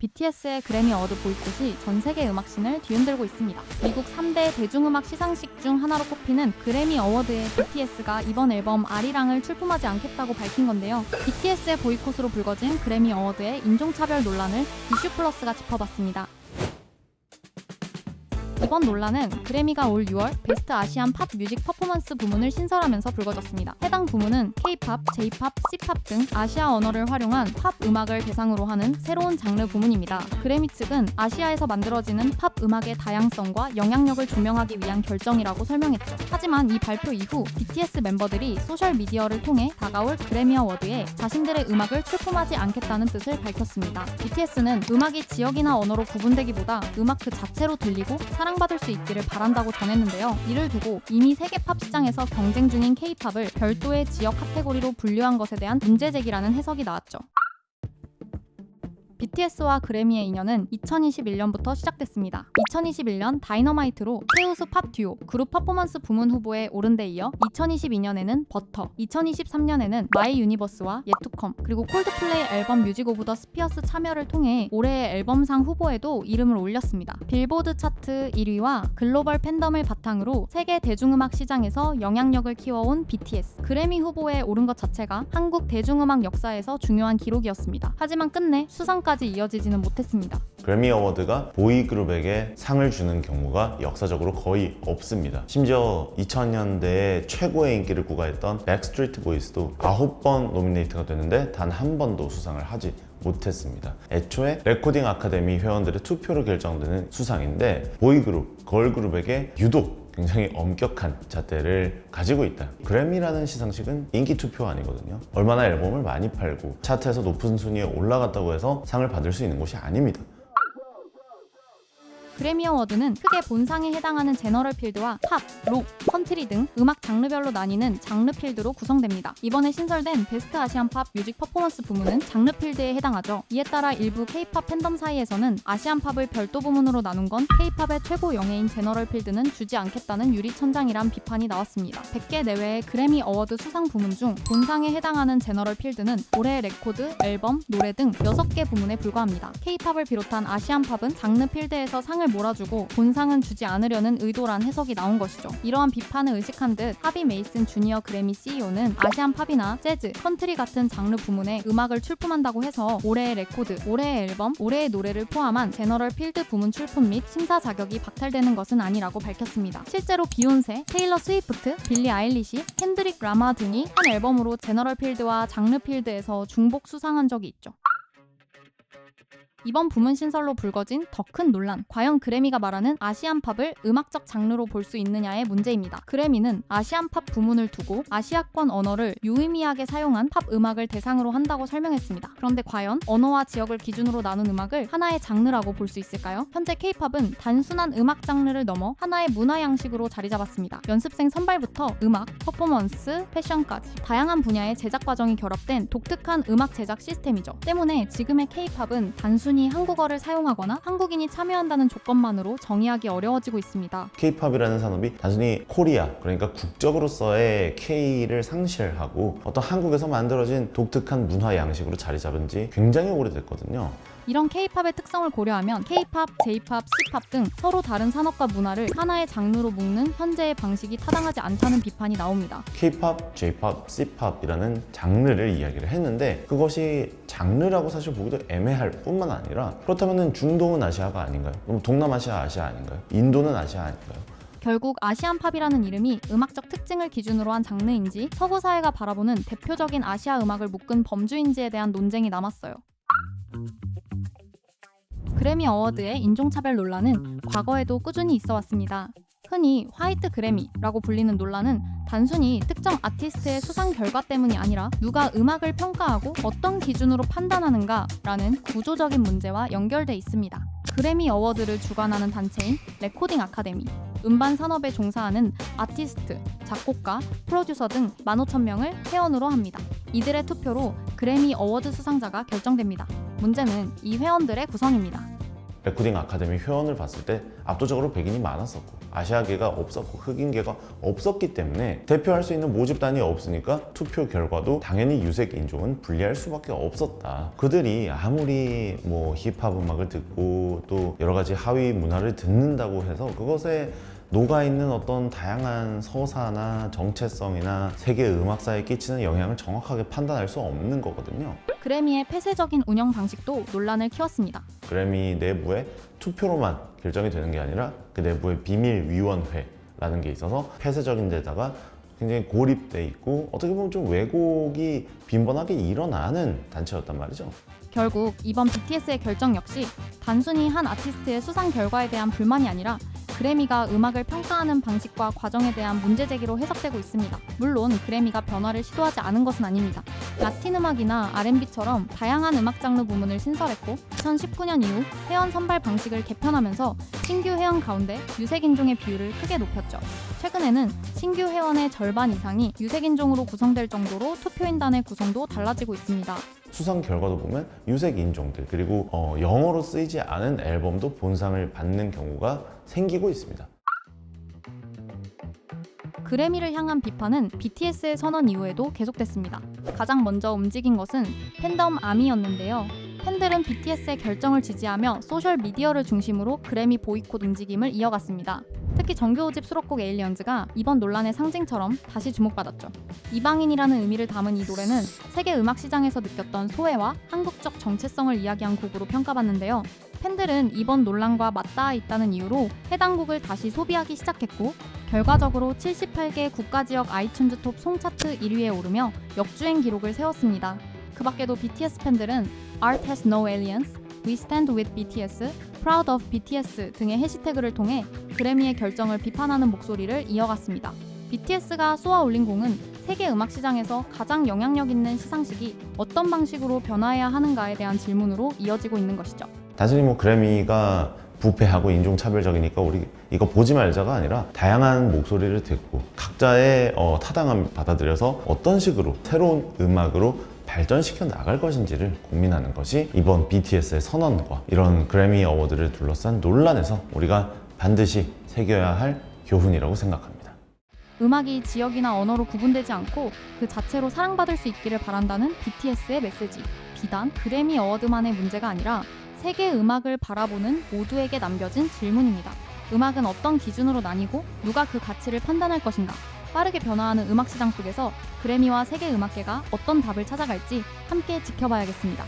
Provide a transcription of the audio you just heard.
BTS의 그래미 어워드 보이콧이 전 세계 음악씬을 뒤흔들고 있습니다. 미국 3대 대중음악 시상식 중 하나로 꼽히는 그래미 어워드에 BTS가 이번 앨범 아리랑을 출품하지 않겠다고 밝힌 건데요. BTS의 보이콧으로 불거진 그래미 어워드의 인종차별 논란을 이슈플러스가 짚어봤습니다. 이번 논란은 그래미가 올 6월 베스트 아시안 팝 뮤직 퍼포먼스 부문을 신설하면서 불거졌습니다. 해당 부문은 K-팝, J-팝, C-팝 등 아시아 언어를 활용한 팝 음악을 대상으로 하는 새로운 장르 부문입니다. 그래미 측은 아시아에서 만들어지는 팝 음악의 다양성과 영향력을 조명하기 위한 결정이라고 설명했죠. 하지만 이 발표 이후 BTS 멤버들이 소셜미디어를 통해 다가올 그래미 어워드에 자신들의 음악을 출품하지 않겠다는 뜻을 밝혔습니다. BTS는 음악이 지역이나 언어로 구분되기보다 음악 그 자체로 들리고 사랑받을 수 있기를 바란다고 전했는데요. 이를 두고 이미 세계 팝 시장에서 경쟁 중인 K-팝을 별도의 지역 카테고리로 분류한 것에 대한 문제 제기라는 해석이 나왔죠. BTS와 그래미의 인연은 2021년부터 시작됐습니다. 2021년 다이너마이트로 최우수 팝 듀오, 그룹 퍼포먼스 부문 후보에 오른 데 이어 2022년에는 버터, 2023년에는 마이 유니버스와 예투컴, 그리고 콜드플레이 앨범 뮤직 오브 더 스피어스 참여를 통해 올해의 앨범상 후보에도 이름을 올렸습니다. 빌보드 차트 1위와 글로벌 팬덤을 바탕으로 세계 대중음악 시장에서 영향력을 키워온 BTS. 그래미 후보에 오른 것 자체가 한국 대중음악 역사에서 중요한 기록이었습니다. 하지만 끝내 수상까지 이어지지는 못했습니다. 그래미 어워드가 보이그룹에게 상을 주는 경우가 역사적으로 거의 없습니다. 심지어 2000년대에 최고의 인기를 구가했던 백스트리트 보이스도 9번 노미네이트가 됐는데 단 한 번도 수상을 하지 못했습니다. 애초에 레코딩 아카데미 회원들의 투표로 결정되는 수상인데 보이그룹, 걸그룹에게 유독 굉장히 엄격한 잣대를 가지고 있다. 그래미라는 시상식은 인기 투표 아니거든요. 얼마나 앨범을 많이 팔고 차트에서 높은 순위에 올라갔다고 해서 상을 받을 수 있는 곳이 아닙니다. 그래미 어워드는 크게 본상에 해당하는 제너럴 필드와 팝, 록, 컨트리 등 음악 장르별로 나뉘는 장르 필드로 구성됩니다. 이번에 신설된 베스트 아시안 팝 뮤직 퍼포먼스 부문은 장르 필드에 해당하죠. 이에 따라 일부 K-팝 팬덤 사이에서는 아시안 팝을 별도 부문으로 나눈 건 K-팝의 최고 영예인 제너럴 필드는 주지 않겠다는 유리천장이란 비판이 나왔습니다. 100개 내외의 그래미 어워드 수상 부문 중 본상에 해당하는 제너럴 필드는 올해의 레코드, 앨범, 노래 등 6개 부문에 불과합니다. K-팝을 비롯한 아시안 팝은 장르 필드에서 상을 몰아주고 본상은 주지 않으려는 의도란 해석이 나온 것이죠. 이러한 비판을 의식한 듯 하비 메이슨 주니어 그래미 CEO는 아시안 팝이나 재즈, 컨트리 같은 장르 부문에 음악을 출품한다고 해서 올해의 레코드, 올해의 앨범, 올해의 노래를 포함한 제너럴 필드 부문 출품 및 심사 자격이 박탈되는 것은 아니라고 밝혔습니다. 실제로 비욘세, 테일러 스위프트, 빌리 아일리시, 켄드릭 라마 등이 한 앨범으로 제너럴 필드와 장르 필드에서 중복 수상한 적이 있죠. 이번 부문 신설로 불거진 더 큰 논란, 과연 그래미가 말하는 아시안 팝을 음악적 장르로 볼 수 있느냐의 문제입니다. 그래미는 아시안 팝 부문을 두고 아시아권 언어를 유의미하게 사용한 팝 음악을 대상으로 한다고 설명했습니다. 그런데 과연 언어와 지역을 기준으로 나눈 음악을 하나의 장르라고 볼 수 있을까요? 현재 K-팝은 단순한 음악 장르를 넘어 하나의 문화 양식으로 자리 잡았습니다. 연습생 선발부터 음악, 퍼포먼스, 패션까지 다양한 분야의 제작 과정이 결합된 독특한 음악 제작 시스템이죠. 때문에 지금의 K-팝은 단순히 한국어를 사용하거나 한국인이 참여한다는 조건만으로 정의하기 어려워지고 있습니다. K-팝이라는 산업이 단순히 코리아, 그러니까 국적으로서의 K를 상실하고 어떤 한국에서 만들어진 독특한 문화 양식으로 자리 잡은 지 굉장히 오래됐거든요. 이런 K-팝의 특성을 고려하면 K-팝, J-팝, C-팝 등 서로 다른 산업과 문화를 하나의 장르로 묶는 현재의 방식이 타당하지 않다는 비판이 나옵니다. K-팝, J-팝, C-팝이라는 장르를 이야기를 했는데 그것이 장르라고 사실 보기도 애매할 뿐만 아니라 그렇다면 중동은 아시아가 아닌가요? 그럼 동남아시아 아시아 아닌가요? 인도는 아시아 아닌가요? 결국 아시안 팝이라는 이름이 음악적 특징을 기준으로 한 장르인지 서구 사회가 바라보는 대표적인 아시아 음악을 묶은 범주인지에 대한 논쟁이 남았어요. 그래미 어워드의 인종차별 논란은 과거에도 꾸준히 있어 왔습니다. 흔히 화이트 그래미라고 불리는 논란은 단순히 특정 아티스트의 수상 결과 때문이 아니라 누가 음악을 평가하고 어떤 기준으로 판단하는가라는 구조적인 문제와 연결돼 있습니다. 그래미 어워드를 주관하는 단체인 레코딩 아카데미, 음반 산업에 종사하는 아티스트, 작곡가, 프로듀서 등 15,000명을 회원으로 합니다. 이들의 투표로 그래미 어워드 수상자가 결정됩니다. 문제는 이 회원들의 구성입니다. 레코딩 아카데미 회원을 봤을 때 압도적으로 백인이 많았었고 아시아계가 없었고 흑인계가 없었기 때문에 대표할 수 있는 모집단이 없으니까 투표 결과도 당연히 유색 인종은 불리할 수밖에 없었다. 그들이 아무리 뭐 힙합 음악을 듣고 또 여러 가지 하위 문화를 듣는다고 해서 그것에 녹아있는 어떤 다양한 서사나 정체성이나 세계 음악사에 끼치는 영향을 정확하게 판단할 수 없는 거거든요. 그래미의 폐쇄적인 운영 방식도 논란을 키웠습니다. 그래미 내부에 투표로만 결정이 되는 게 아니라 그 내부에 비밀위원회라는 게 있어서 폐쇄적인 데다가 굉장히 고립돼 있고 어떻게 보면 좀 왜곡이 빈번하게 일어나는 단체였단 말이죠. 결국 이번 BTS의 결정 역시 단순히 한 아티스트의 수상 결과에 대한 불만이 아니라 그래미가 음악을 평가하는 방식과 과정에 대한 문제 제기로 해석되고 있습니다. 물론 그래미가 변화를 시도하지 않은 것은 아닙니다. 라틴 음악이나 R&B처럼 다양한 음악 장르 부문을 신설했고 2019년 이후 회원 선발 방식을 개편하면서 신규 회원 가운데 유색인종의 비율을 크게 높였죠. 최근에는 신규 회원의 절반 이상이 유색인종으로 구성될 정도로 투표인단의 구성도 달라지고 있습니다. 수상 결과도 보면 유색 인종들 그리고 영어로 쓰이지 않은 앨범도 본상을 받는 경우가 생기고 있습니다. 그래미를 향한 비판은 BTS의 선언 이후에도 계속됐습니다. 가장 먼저 움직인 것은 팬덤 아미였는데요. 팬들은 BTS의 결정을 지지하며 소셜 미디어를 중심으로 그래미 보이콧 움직임을 이어갔습니다. 특히 정규 5집 수록곡 에일리언즈가 이번 논란의 상징처럼 다시 주목받았죠. 이방인이라는 의미를 담은 이 노래는 세계 음악 시장에서 느꼈던 소외와 한국적 정체성을 이야기한 곡으로 평가받는데요. 팬들은 이번 논란과 맞닿아 있다는 이유로 해당 곡을 다시 소비하기 시작했고 결과적으로 78개 국가지역 아이튠즈 톱 송차트 1위에 오르며 역주행 기록을 세웠습니다. 그 밖에도 BTS 팬들은 Art has no aliens, We stand with BTS, Proud of BTS 등의 해시태그를 통해 그래미의 결정을 비판하는 목소리를 이어갔습니다. BTS가 쏘아 올린 공은 세계 음악 시장에서 가장 영향력 있는 시상식이 어떤 방식으로 변화해야 하는가에 대한 질문으로 이어지고 있는 것이죠. 단순히 뭐 그래미가 부패하고 인종차별적이니까 우리 이거 보지 말자가 아니라 다양한 목소리를 듣고 각자의 타당함을 받아들여서 어떤 식으로 새로운 음악으로 발전시켜 나갈 것인지를 고민하는 것이 이번 BTS의 선언과 이런 그래미 어워드를 둘러싼 논란에서 우리가 반드시 새겨야 할 교훈이라고 생각합니다. 음악이 지역이나 언어로 구분되지 않고 그 자체로 사랑받을 수 있기를 바란다는 BTS의 메시지. 비단 그래미 어워드만의 문제가 아니라 세계 음악을 바라보는 모두에게 남겨진 질문입니다. 음악은 어떤 기준으로 나뉘고 누가 그 가치를 판단할 것인가? 빠르게 변화하는 음악 시장 속에서 그래미와 세계 음악계가 어떤 답을 찾아갈지 함께 지켜봐야겠습니다.